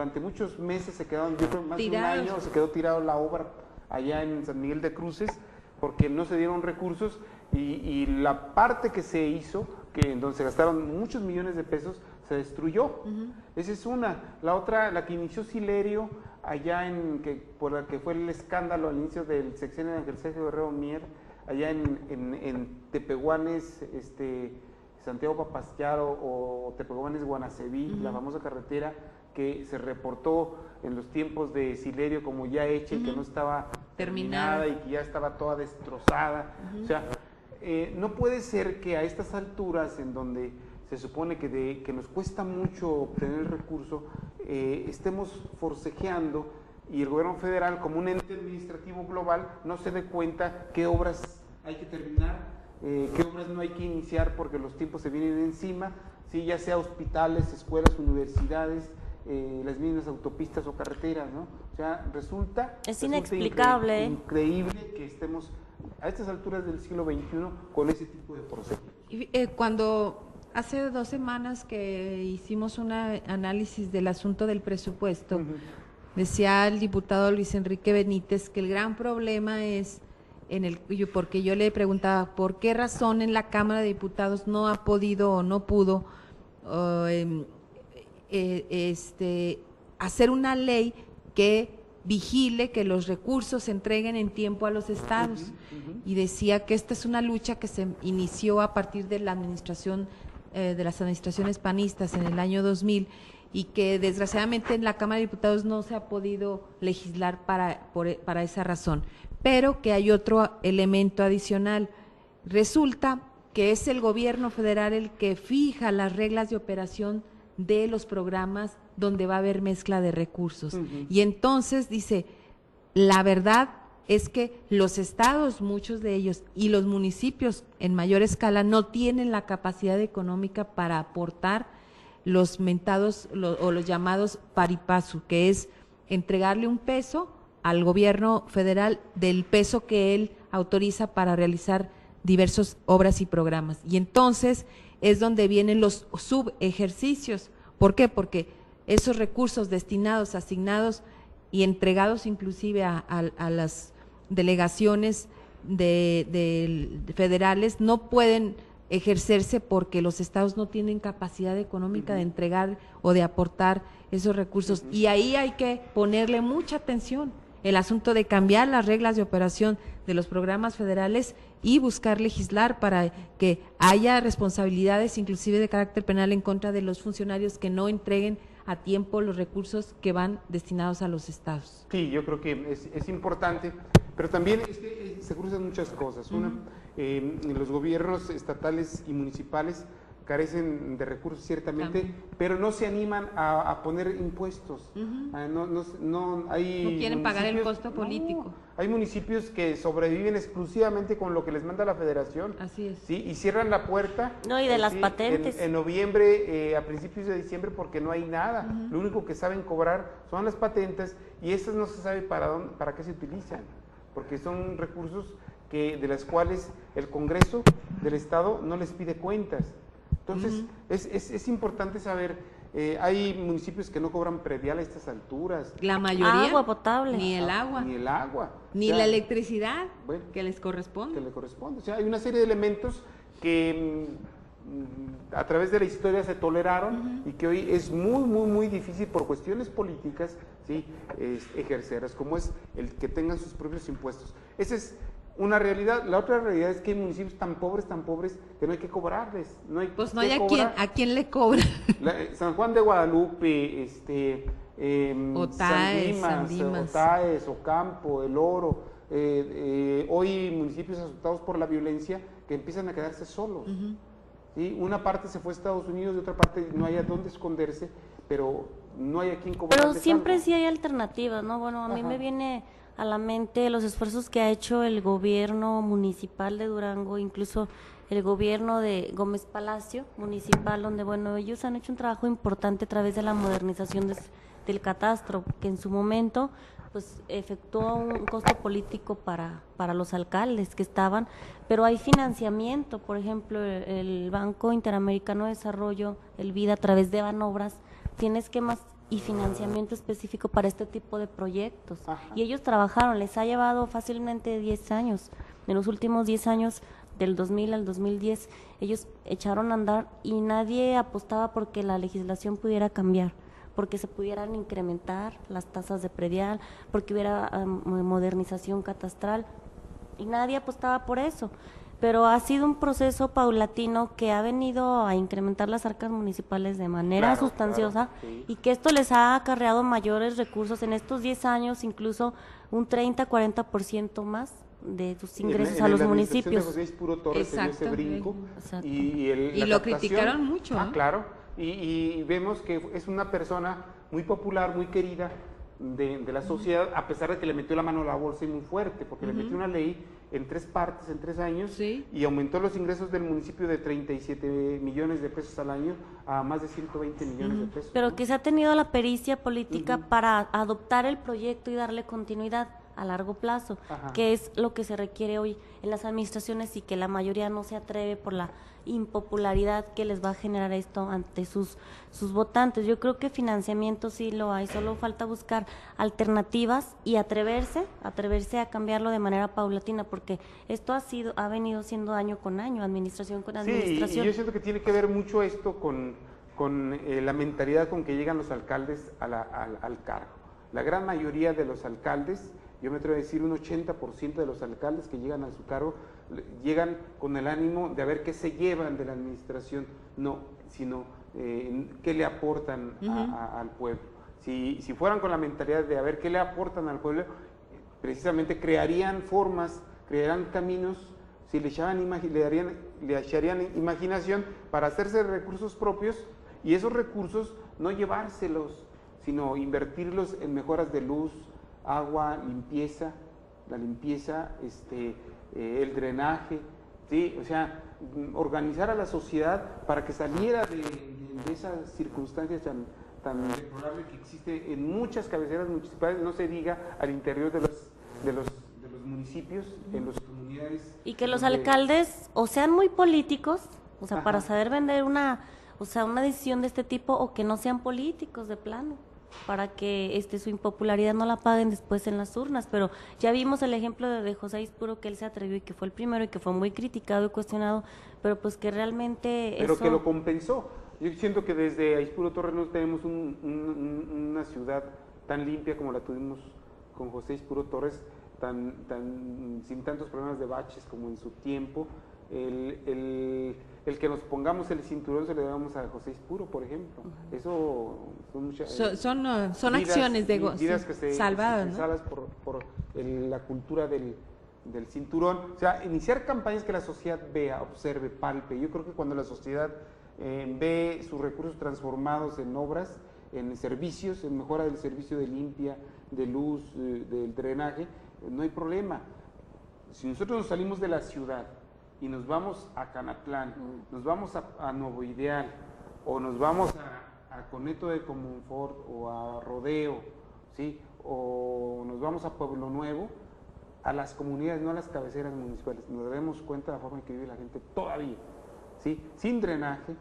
durante muchos meses se quedaron, yo creo más de un Tirados. año, se quedó tirado la obra allá en San Miguel de Cruces, porque no se dieron recursos y la parte que se hizo, que en donde se gastaron muchos millones de pesos, se destruyó. Esa es una. La otra, la que inició Silerio, allá por la que fue el escándalo al inicio del sexenio de Ángel Sergio Guerrero Mier, allá en Tepehuanes, Santiago Papasquiaro o Tepehuanes Guanaceví, la famosa carretera que se reportó en los tiempos de Silerio como ya hecha y que no estaba terminada y que ya estaba toda destrozada. O sea, no puede ser que a estas alturas, en donde se supone que nos cuesta mucho obtener el recurso, estemos forcejeando y el gobierno federal, como un ente administrativo global, no se dé cuenta qué obras hay que terminar, qué obras no hay que iniciar porque los tiempos se vienen encima, ¿sí? Ya sea hospitales, escuelas, universidades, las mismas autopistas o carreteras, ¿no? O sea, resulta inexplicable increíble que estemos a estas alturas del siglo XXI con ese tipo de procesos. Cuando hace 2 semanas que hicimos un análisis del asunto del presupuesto, decía el diputado Luis Enrique Benítez que el gran problema es porque yo le preguntaba por qué razón en la Cámara de Diputados no ha podido o no pudo hacer una ley que vigile que los recursos se entreguen en tiempo a los estados. Y decía que esta es una lucha que se inició a partir de la administración de las administraciones panistas en el año 2000 y que desgraciadamente en la Cámara de Diputados no se ha podido legislar para esa razón, pero que hay otro elemento adicional. Resulta que es el gobierno federal el que fija las reglas de operación de los programas donde va a haber mezcla de recursos. Y entonces dice, la verdad es que los estados, muchos de ellos, y los municipios en mayor escala no tienen la capacidad económica para aportar los mentados o los llamados paripasu, que es entregarle un peso al gobierno federal del peso que él autoriza para realizar diversas obras y programas. Y entonces es donde vienen los subejercicios. ¿Por qué? Porque esos recursos destinados, asignados y entregados inclusive a las delegaciones federales no pueden ejercerse porque los estados no tienen capacidad económica de entregar o de aportar esos recursos. Y ahí hay que ponerle mucha atención, el asunto de cambiar las reglas de operación de los programas federales y buscar legislar para que haya responsabilidades inclusive de carácter penal en contra de los funcionarios que no entreguen a tiempo los recursos que van destinados a los estados. Sí, yo creo que es importante, pero también se cruzan muchas cosas. Una, los gobiernos estatales y municipales carecen de recursos ciertamente, pero no se animan a poner impuestos. No quieren pagar el costo político. Hay municipios que sobreviven exclusivamente con lo que les manda la federación. Así es. ¿Sí? Y cierran la puerta. No, y de las patentes. En noviembre, a principios de diciembre, porque no hay nada. Lo único que saben cobrar son las patentes y esas no se sabe para qué se utilizan, porque son recursos de las cuales el Congreso del Estado no les pide cuentas. Entonces, es importante saber, hay municipios que no cobran predial a estas alturas. La mayoría. Agua potable. Ni el agua. Ni el agua. Ni la electricidad, bueno, que les corresponde. Que le corresponde. O sea, hay una serie de elementos que a través de la historia se toleraron y que hoy es muy difícil por cuestiones políticas, ¿sí? Ejercerlas, como es el que tengan sus propios impuestos. Esa es una realidad. La otra realidad es que hay municipios tan pobres que no hay que cobrarles. Pues no hay a quién le cobra. San Juan de Guadalupe, San Dimas, Otaes, Ocampo, El Oro, hoy municipios azotados por la violencia que empiezan a quedarse solos. ¿Sí? Una parte se fue a Estados Unidos y otra parte no hay a dónde esconderse, pero no hay a quién cobrarles. Pero siempre algo. sí hay alternativas, ¿no? Bueno, a mí me viene a la mente los esfuerzos que ha hecho el gobierno municipal de Durango, incluso el gobierno de Gómez Palacio municipal, donde, bueno, ellos han hecho un trabajo importante a través de la modernización del catastro, que en su momento pues efectuó un costo político para los alcaldes que estaban, pero hay financiamiento. Por ejemplo, el Banco Interamericano de Desarrollo, el BID, a través de Banobras, tienes y financiamiento específico para este tipo de proyectos. Ajá. Y ellos trabajaron, les ha llevado fácilmente 10 años. En los últimos 10 años, del 2000 al 2010, ellos echaron a andar y nadie apostaba porque la legislación pudiera cambiar, porque se pudieran incrementar las tasas de predial, porque hubiera modernización catastral, y nadie apostaba por eso. Pero ha sido un proceso paulatino que ha venido a incrementar las arcas municipales de manera Claro, sustanciosa, claro, sí. y que esto les ha acarreado mayores recursos en estos 10 años, incluso un 30-40% más de sus ingresos a los municipios. José Ispuro Torres en ese Exacto. brinco. Exacto. Y la lo captación, criticaron mucho, ¿eh? Claro, y vemos que es una persona muy popular, muy querida de la sociedad, a pesar de que le metió la mano a la bolsa y muy fuerte, porque le metió una ley en 3 partes, en 3 años, Sí. y aumentó los ingresos del municipio de 37 millones de pesos al año a más de 120 millones de pesos. Pero ¿no? que se ha tenido la pericia política para adoptar el proyecto y darle continuidad a largo plazo, Ajá. que es lo que se requiere hoy en las administraciones y que la mayoría no se atreve por la impopularidad que les va a generar esto ante sus votantes. Yo creo que financiamiento sí lo hay, solo falta buscar alternativas y atreverse a cambiarlo de manera paulatina, porque esto ha venido siendo año con año, administración con administración. Sí, y yo siento que tiene que ver mucho esto con la mentalidad con que llegan los alcaldes al cargo. La gran mayoría de los alcaldes, yo me atrevo a decir un 80% de los alcaldes que llegan a su cargo, llegan con el ánimo de a ver qué se llevan de la administración, no, sino qué le aportan al pueblo. Si fueran con la mentalidad de a ver qué le aportan al pueblo, precisamente crearían formas, crearían caminos, si le echarían imaginación para hacerse recursos propios, y esos recursos no llevárselos, sino invertirlos en mejoras de luz, agua, limpieza, el drenaje, ¿sí? O sea, organizar a la sociedad para que saliera de esas circunstancias tan deplorables que existe en muchas cabeceras municipales, no se diga al interior de los municipios, en las comunidades. Y que los donde- alcaldes o sean muy políticos, o sea, Ajá. para saber vender una decisión de este tipo, o que no sean políticos de plano, para que su impopularidad no la paguen después en las urnas. Pero ya vimos el ejemplo de José Ispuro, que él se atrevió y que fue el primero y que fue muy criticado y cuestionado, pero pues que realmente Pero eso... que lo compensó. Yo siento que desde Aispuro Torres no tenemos una ciudad tan limpia como la tuvimos con José Ispuro Torres, sin tantos problemas de baches como en su tiempo. El que nos pongamos el cinturón se le damos a José Ispuro, por ejemplo. Eso son muchas... Son vidas- acciones de vidas que se salvadas, ¿no? salvadas por la cultura del cinturón. O sea, iniciar campañas que la sociedad vea, observe, palpe. Yo creo que cuando la sociedad ve sus recursos transformados en obras, en servicios, en mejora del servicio de limpia, de luz, del drenaje, no hay problema. Si nosotros nos salimos de la ciudad y nos vamos a Canatlán, nos vamos a Nuevo Ideal, o nos vamos a Coneto de Comonfort, o a Rodeo, ¿sí? O nos vamos a Pueblo Nuevo, a las comunidades, no a las cabeceras municipales, nos damos cuenta de la forma en que vive la gente todavía, ¿sí? Sin drenaje,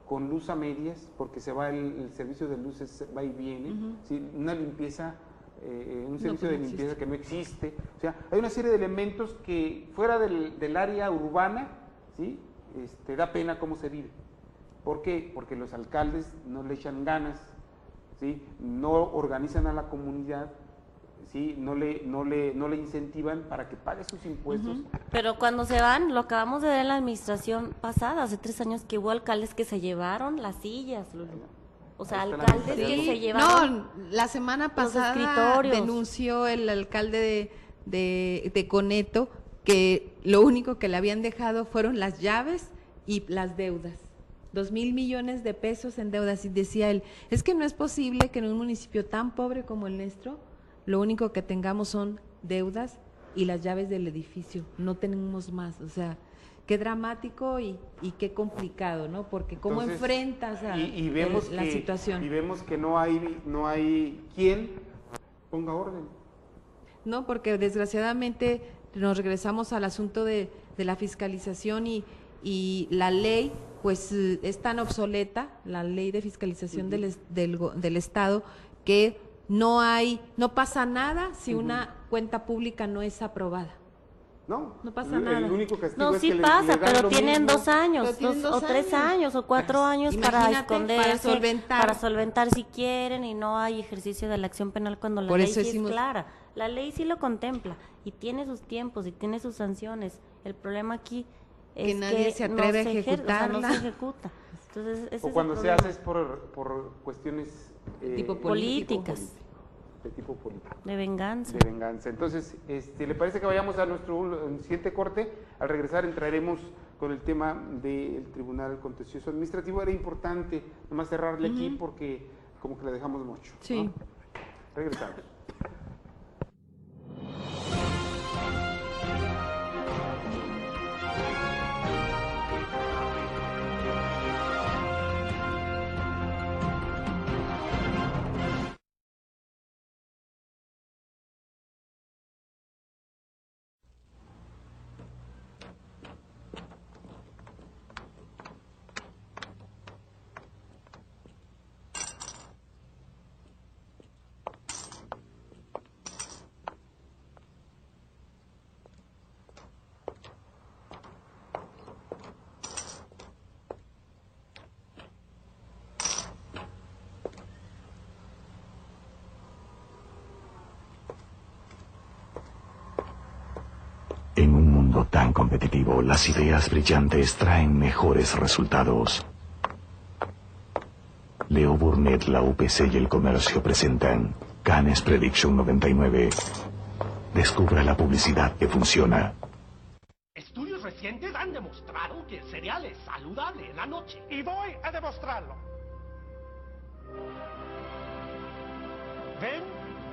con luz a medias, porque se va el servicio de luces, va y viene, ¿sí? Una limpieza, un servicio de limpieza que no existe. O sea, hay una serie de elementos que fuera del área urbana, ¿sí? Da pena cómo se vive. ¿Por qué? Porque los alcaldes no le echan ganas, ¿sí? No organizan a la comunidad, ¿sí? No le incentivan para que pague sus impuestos. Pero cuando se van, lo acabamos de ver en la administración pasada, hace 3 años, que hubo alcaldes que se llevaron las sillas, Lulu. O sea, Ahí está la alcaldes que mentalidad. se llevaron... No, la semana los pasada escritorios. denunció el alcalde de Coneto que lo único que le habían dejado fueron las llaves y las deudas. 2,000 millones de pesos en deudas. Y decía él, es que no es posible que en un municipio tan pobre como el nuestro, lo único que tengamos son deudas y las llaves del edificio. No tenemos más. O sea, qué dramático y qué complicado, ¿no? Porque cómo Entonces, enfrentas a vemos la situación. Y vemos que no hay quien ponga orden. No, porque desgraciadamente nos regresamos al asunto de la fiscalización y la ley pues es tan obsoleta la ley de fiscalización del Estado que no pasa nada si una cuenta pública no es aprobada. No pasa nada. El único castigo No, es sí que pasa, le dan pero lo tienen mismo. 2 años, Pero tienen 2 o 3 años. años, o 4 años para Imagínate, esconderse, para solventar si quieren, y no hay ejercicio de la acción penal cuando la Por ley eso sí decimos- es clara. La ley sí lo contempla, y tiene sus tiempos, y tiene sus sanciones. El problema aquí es Que nadie se atreve a no ejecutarla. se ejecuta. Entonces, ese O es cuando el se problema. hace es por cuestiones Tipo políticas. De tipo político. De venganza. De venganza. Entonces, ¿le parece que vayamos a nuestro siguiente corte? Al regresar entraremos con el tema del Tribunal Contencioso Administrativo. Era importante nomás cerrarle aquí porque como que le dejamos mucho. Sí. ¿no? Regresamos. En un mundo tan competitivo, las ideas brillantes traen mejores resultados. Leo Burnett, la UPC y el comercio presentan Cannes Prediction 99. Descubra la publicidad que funciona. Estudios recientes han demostrado que el cereal es saludable en la noche. Y voy a demostrarlo. ¿Ven?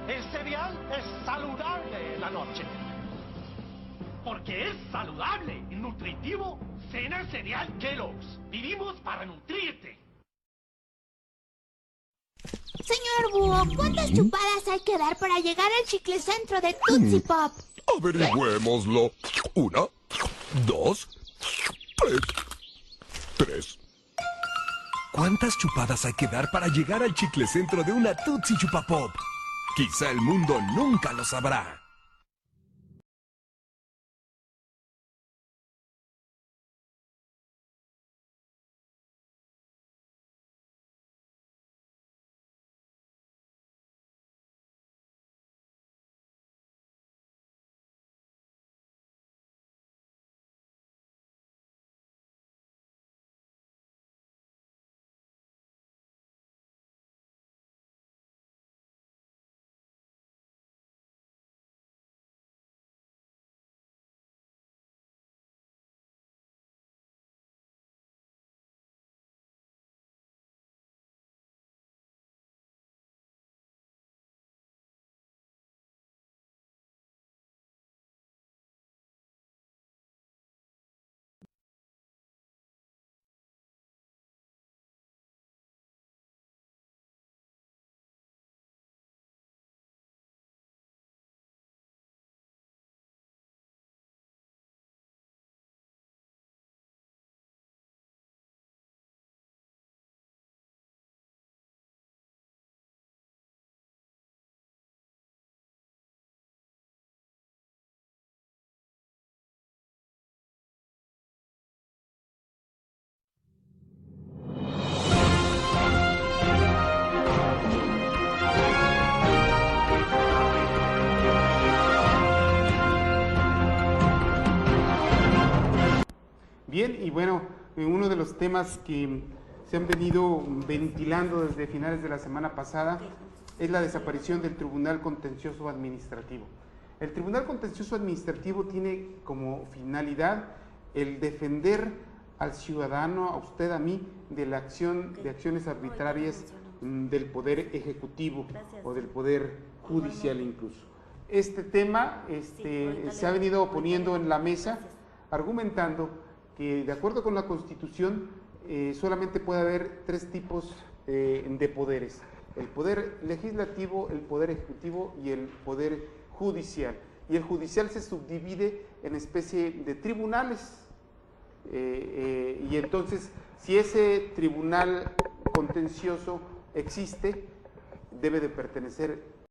El cereal es saludable en la noche. Porque es saludable y nutritivo, cena cereal Kellogg's. Vivimos para nutrirte. Señor Búho, ¿cuántas chupadas hay que dar para llegar al chicle centro de Tootsie Pop? Averigüémoslo. 1, 2, 3. ¿Cuántas chupadas hay que dar para llegar al chicle centro de una Tootsie Chupa Pop? Quizá el mundo nunca lo sabrá. Bien, y bueno, uno de los temas que se han venido ventilando desde finales de la semana pasada es la desaparición del Tribunal Contencioso Administrativo. El Tribunal Contencioso Administrativo tiene como finalidad el defender al ciudadano, a usted, a mí, de la acción de acciones arbitrarias del Poder Ejecutivo o del Poder Judicial incluso. Este tema se ha venido poniendo en la mesa, argumentando que de acuerdo con la Constitución solamente puede haber 3 tipos de poderes: el poder legislativo, el poder ejecutivo y el poder judicial. Y el judicial se subdivide en especie de tribunales. Y entonces Si ese tribunal contencioso existe, debe de pertenecer